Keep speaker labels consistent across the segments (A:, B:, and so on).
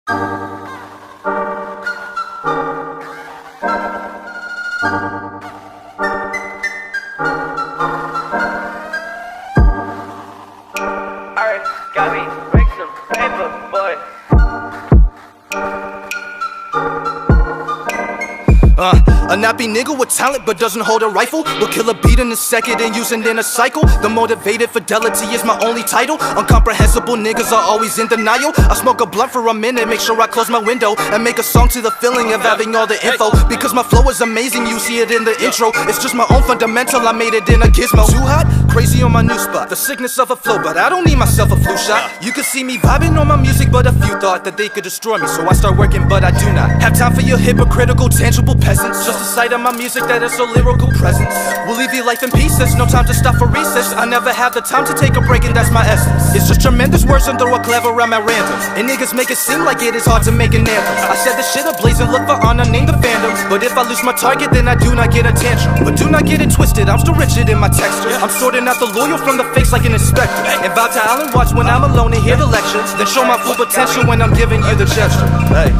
A: Origami, break some paper, boy.
B: A nappy nigga with talent but doesn't hold a rifle will kill a beat in a second and use it in a cycle. The motivated fidelity is my only title. Incomprehensible niggas are always in denial. I smoke a blunt for a minute, make sure I close my window, and make a song to the feeling of having all the info. Because my flow is amazing, you see it in the intro. It's just my own fundamental, I made it in a gizmo. Too hot? Crazy on my new spot, the sickness of a flow, but I don't need myself a flu shot. You can see me vibing on my music, but a few thought that they could destroy me, so I start working, but I do not have time for your hypocritical, tangible peasants. Just the sight of my music that is so lyrical presence will leave your life in pieces, no time to stop for recess. I never have the time to take a break, and that's my essence. It's just tremendous words and throw a clever rhyme at random, and niggas make it seem like it is hard to make an anthem. I set the shit ablaze and look for honor, name the fandom, but if I lose my target, then I do not get a tantrum. But do not get it twisted, I'm still rigid in my texture. I'm sorting out the loyal from the fakes like an inspector, and vow to Allen watch when I'm alone and hear the lecture, then show my full potential when I'm giving you the gesture. Hey.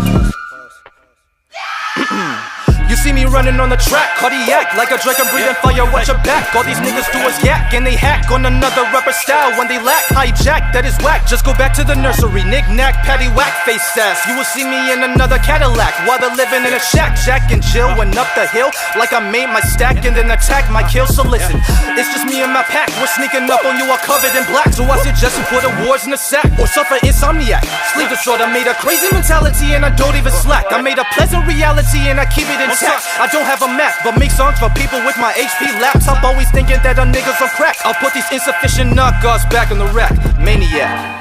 B: You see me running on the track, cardiac, like a dragon breathing fire, watch your back. All these niggas do is yak, and they hack on another rapper style when they lack hijack, that is whack. Just go back to the nursery, knick-knack, patty whack, face ass. You will see me in another Cadillac, while they're living in a shack. Jack and Jill went up the hill, like I made my stack and then attack my kill. So listen, it's just me and my pack, we're sneaking up on you all covered in black. So I suggest you put awards in a sack, or suffer insomniac. Sleep is short, I made a crazy mentality and I don't even slack. I made a pleasant reality and I keep it intact. I don't have a map, but make songs for people with my HP laptop, always thinking that I'm niggas on crack. I'll put these insufficient knockouts back on the rack. Maniac.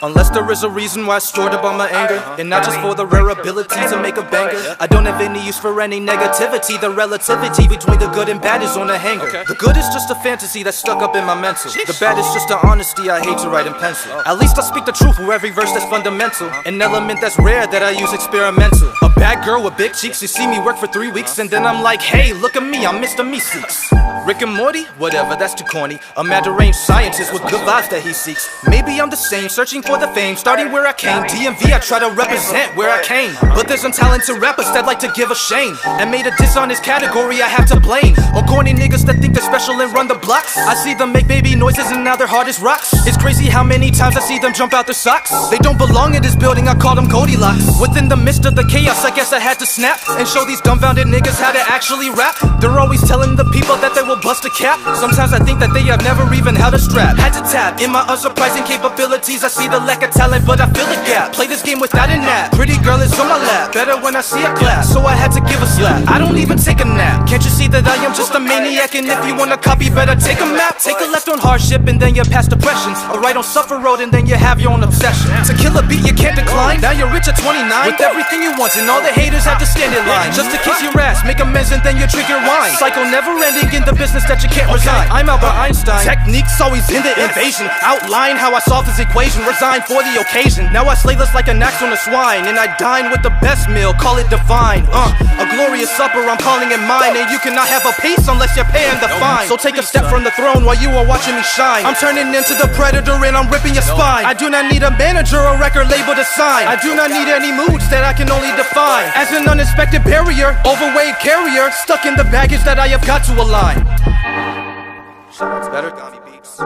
B: Unless there is a reason why I stored up on my anger, and not just for the rare ability to make a banger. I don't have any use for any negativity. The relativity between the good and bad is on a hanger. The good is just a fantasy that's stuck up in my mental. The bad is just an honesty I hate to write in pencil. At least I speak the truth for every verse that's fundamental, an element that's rare that I use experimental. A bad girl with big cheeks, you see me work for 3 weeks, and then I'm like, hey, look at me, I'm Mr. Meeseeks. Rick and Morty? Whatever, that's too corny. A mad deranged scientist with good vibes that he seeks. Maybe I'm the same, searching for the fame, starting where I came. DMV, I try to represent where I came, but there's untalented rappers that like to give a shame, and made a dishonest category I have to blame. Or corny niggas that think they're special and run the blocks. I see them make baby noises and now they're hard as rocks. It's crazy how many times I see them jump out their socks. They don't belong in this building, I call them Goldilocks. Within the midst of the chaos, I guess I had to snap and show these dumbfounded niggas how to actually rap. They're always telling the people that they will bust a cap. Sometimes I think that they have never even held a strap. Had to tap in my unsurprising capabilities. I see the lack of talent, but I fill the gap. Play this game without a nap. Pretty girl is on my lap, better when I see a clap, so I had to give a slap. I don't even take a nap. Can't you see that I am just a maniac? And if you wanna copy, better take a map. Take a left on hardship and then you're past depression, a right on suffer road and then you have your own obsession. To kill a beat you can't decline. Now you're rich at 29 with everything you want, and all the haters have to stand in line just to kiss your ass, make amends and then you drink your wine. Cycle never ending in the business that you can't resign. I'm Albert Einstein, techniques always in the invasion. Outline how I solve this equation, resign for the occasion. Now I slay this like an axe on a swine, and I dine with the best meal, call it divine. A glorious supper, I'm calling it mine, and you cannot have a piece unless you're paying the fine. So take a step from the throne while you are watching me shine. I'm turning into the predator and I'm ripping your spine. I do not need a manager or record label to sign. I do not need any moods that I can only define as an unexpected barrier, overweight carrier, stuck in the baggage that I have got to align. Shout out to Origami Beats.